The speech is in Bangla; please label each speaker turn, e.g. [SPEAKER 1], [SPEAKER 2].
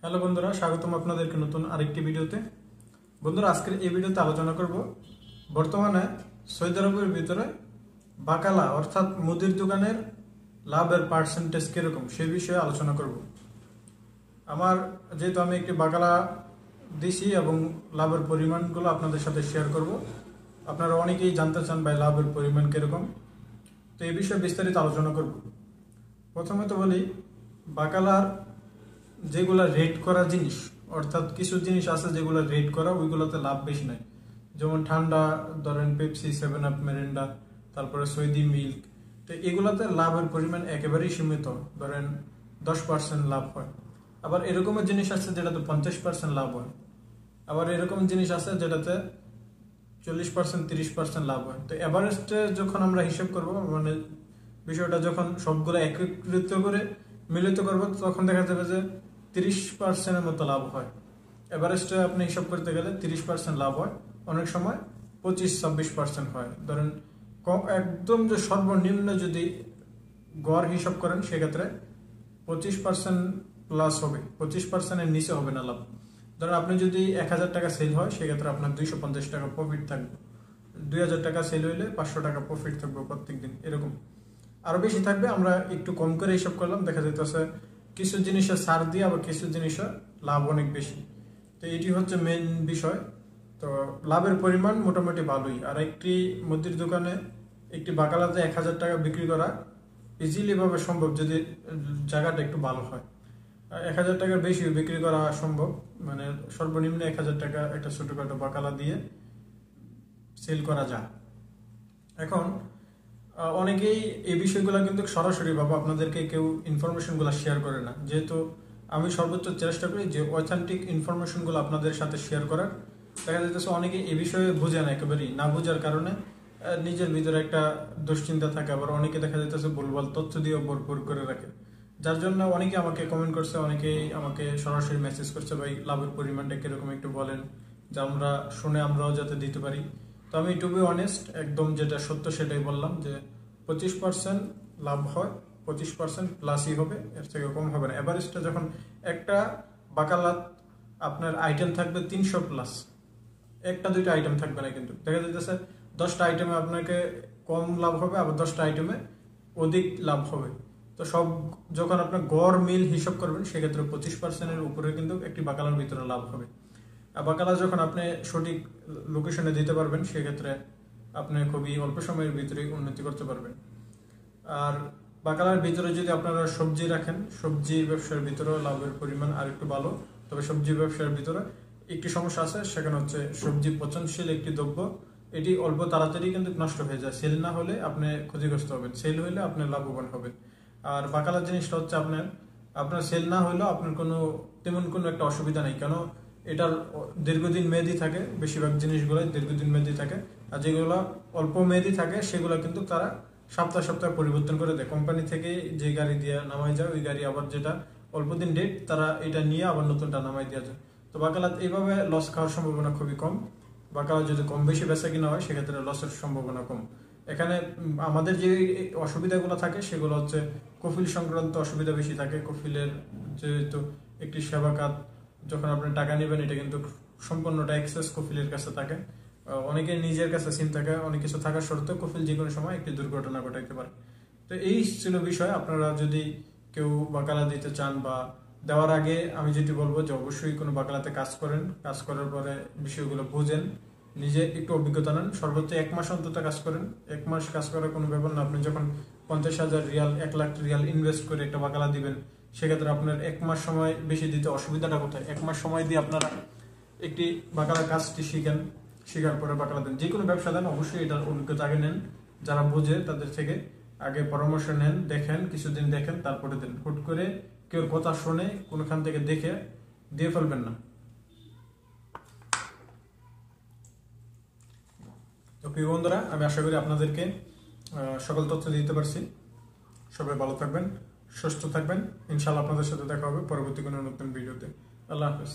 [SPEAKER 1] হ্যালো বন্ধুরা, স্বাগতম আপনাদেরকে নতুন আরেকটি ভিডিওতে। বন্ধুরা, আজকের এই ভিডিওতে আলোচনা করব বর্তমানে সৌদি আরবের ভিতরে বাকালা অর্থাৎ মুদির দোকানের লাভের পার্সেন্টেজ কিরকম সেই বিষয়ে আলোচনা করব। যেহেতু আমি একটি বাকালা দিছি এবং লাভের পরিমাণগুলো আপনাদের সাথে শেয়ার করব। আপনারা অনেকেই জানতে চান ভাই লাভের পরিমাণ কিরকম, তো এই বিষয়ে বিস্তারিত আলোচনা করব। প্রথমে তো বলি, বাকালার যেগুলা রেট করা জিনিস, অর্থাৎ কিছু জিনিস আছে যেগুলো রেট করা, ওইগুলোতে লাভ বেশি নাই। যেমন ঠান্ডা ধরেন পেপসি, 7 আপ, মেরিন্ডা, তারপরে সৌদি মিল্ক, তো এগুলাতে লাভের পরিমাণ একেবারেই সীমিত, ধরেন 10% লাভ হয়। আবার এরকমের জিনিস আছে যেটাতে 50% লাভ হয়। আবার এরকম জিনিস আছে যেটাতে 40%, 30% লাভ হয়। তো এভারেস্টে যখন আমরা হিসাব করব, মানে বিষয়টা যখন সবগুলো একত্রিত করে মিলিত করব, তখন দেখা যাবে যে 30% মতো লাভ হয়। এভারেস্টে আপনি হিসাব করতে গেলে 30% লাভ হয়, অনেক সময় 25-26% হয়। ধরেন একদম যে সর্বনিম্ন যদি গড় হিসাব করেন, সেক্ষেত্রে 25% প্লাস হবে, 25%-এর নিচে হবে না লাভ। ধরেন আপনি যদি 1000 টাকা সেল হয়, সেক্ষেত্রে আপনার 250 টাকা প্রফিট থাকবে। 2000 টাকা সেল হইলে 500 টাকা প্রফিট থাকবে প্রত্যেক দিন, এরকম। আরো বেশি থাকবে, আমরা একটু কম করে হিসাব করলাম, দেখা যাইতেছে কিছু জিনিসে ছাড় দিয়ে আবার কিছু জিনিসে লাভ অনেক বেশি। তো এটি হচ্ছে মেন বিষয়। তো লাভের পরিমাণ মোটামুটি ভালোই। আর একটি মুদির দোকানে একটি বাকালাতে 1000 টাকা বিক্রি করা ইজিলি ভাবে সম্ভব, যদি জায়গাটা একটু ভালো হয়। 1000 টাকার বেশি বিক্রি করা সম্ভব, মানে সর্বনিম্ন 1000 টাকা একটা ছোটখাটো বাকালা দিয়ে সেল করা যায়। এখন অনেকেই এই বিষয়গুলো কিন্তু সরাসরি ভাবে আপনাদেরকে কেউ ইনফরমেশনগুলো শেয়ার করে না, যেহেতু আমি সর্বোচ্চ চেষ্টা করি যে অথেন্টিক ইনফরমেশনগুলো আপনাদের সাথে শেয়ার করার। দেখা যাচ্ছে অনেকে এই বিষয়ে বুঝে না, একেবারেই না বোঝার কারণে নিজের ভিতরে একটা দুশ্চিন্তা থাকে। আবার অনেকে দেখা যাচ্ছে ভুলভাল তথ্য দিয়ে ভরপুর করে রাখে, যার জন্য অনেকে আমাকে কমেন্ট করছে, অনেকেই আমাকে সরাসরি মেসেজ করছে, ভাই লাভের পরিমাণটা কিরকম একটু বলেন, যে আমরা শুনে আমরাও যাতে দিতে পারি। তো আমি টু বি অনেস্ট, একদম যেটা সত্য সেটাই বললাম, যে 25% লাভ হয়, 25% প্লাসই হবে, এর থেকে কম হবে না। এভারেস্টে যখন একটা বাকালাত আপনার আইটেম থাকবে 300 প্লাস, একটা দুইটা আইটেম থাকবে না, কিন্তু দেখা যাচ্ছে 10টা আইটেমে আপনাকে কম লাভ হবে, আবার 10টা আইটেমে অধিক লাভ হবে। তো সব যখন আপনার গড় মিল হিসাব করবেন, সেক্ষেত্রে 25%-এর উপরে কিন্তু একটি বাকালার ভিতরে লাভ হবে। আর বাকালা যখন আপনি সঠিক লোকেশনে দিতে পারবেন, সেক্ষেত্রে আপনি খুবই অল্প সময়ের ভিতরে উন্নতি করতে পারবেন। আর বাকালার ভিতরে যদি আপনারা সবজি রাখেন, সবজির ব্যবসার ভিতরে লাভের পরিমাণ আর একটু ভালো। তবে সবজি ব্যবসার ভিতরে একটি সমস্যা আছে, সেখানে হচ্ছে সবজি পচনশীল একটি দ্রব্য, এটি অল্প তাড়াতাড়ি কিন্তু নষ্ট হয়ে যায়। সেল না হলে আপনি ক্ষতিগ্রস্ত হবেন, সেল হইলে আপনি লাভবান হবেন। আর বাকালার জিনিসটা হচ্ছে আপনার সেল না হইলেও আপনার তেমন কোনো একটা অসুবিধা নেই, কেন এটার দীর্ঘদিন মেয়াদি থাকে। বেশিরভাগ জিনিসগুলোই দীর্ঘদিন মেয়াদি থাকে, আর যেগুলো অল্প মেয়াদি থাকে সেগুলো কিন্তু তারা সপ্তাহ সপ্তাহ পরিবর্তন করে দেয়। কোম্পানি থেকে যে গাড়ি দিয়ে নামাই যায়, ওই গাড়ি আবার যেটা অল্প দিন ডেট, তারা এটা নিয়ে আবার নতুনটা নামাই দেওয়া যায়। তো বাকালাত এইভাবে লস খাওয়ার সম্ভাবনা খুবই কম। বাকালা যদি কম বেশি বেচা কিনা হয়, সেক্ষেত্রে লসের সম্ভাবনা কম। এখানে আমাদের যে অসুবিধাগুলো থাকে, সেগুলো হচ্ছে কফিল সংক্রান্ত অসুবিধা বেশি থাকে। কফিলের যেহেতু একটি সেবা খাত, যখন আপনি টাকা নেবেন, এটা কিন্তু সম্পূর্ণটা অ্যাক্সেস কফিলের কাছে থাকে। অনেকে নিজের কাছে সিম থাকে, অনেক কিছু থাকার সত্ত্বেও কফিল যে কোনো সময় একটি দুর্ঘটনা ঘটাইতে পারে। তো এই ছিল বিষয়। আপনারা যদি কেউ বাকালা দিতে চান বা দেওয়ার আগে আমি যেটি বলবো, যে অবশ্যই কোনো বাকালাতে কাজ করেন, কাজ করার পরে বিষয়গুলো বুঝেন, নিজে একটু অভিজ্ঞতা নেন। সর্বোচ্চ 1 মাস অন্তত কাজ করেন। 1 মাস কাজ করার কোনো ব্যাপার না। আপনি যখন 50,000 রিয়াল, 1 লাখ রিয়াল ইনভেস্ট করে একটা বাকালা দিবেন, সেক্ষেত্রে আপনার 1 মাস সময় বেশি দিতে অসুবিধাটা কোথায়? 1 মাস সময় দিয়ে আপনারা একটি বাকালার কাজটি শিখেন, শেখার পরে বাকালা দেন। যে কোনো ব্যবসা দেন, অবশ্যই এটার অভিজ্ঞতা আগে নেন, যারা বোঝে তাদের থেকে আগে পরামর্শ নেন, দেখেন, কিছুদিন দেখেন, তারপরে দেন। হুট করে কেউ কথা শুনে কোনখান থেকে দেখে দিয়ে ফেলবেন না। তো প্রিয় বন্ধুরা, আমি আশা করি আপনাদেরকে সকল তথ্য দিতে পারছি। সবাই ভালো থাকবেন, সুস্থ থাকবেন। ইনশাআল্লাহ আপনাদের সাথে দেখা হবে পরবর্তী কোনো নতুন ভিডিওতে। আল্লাহ হাফেজ।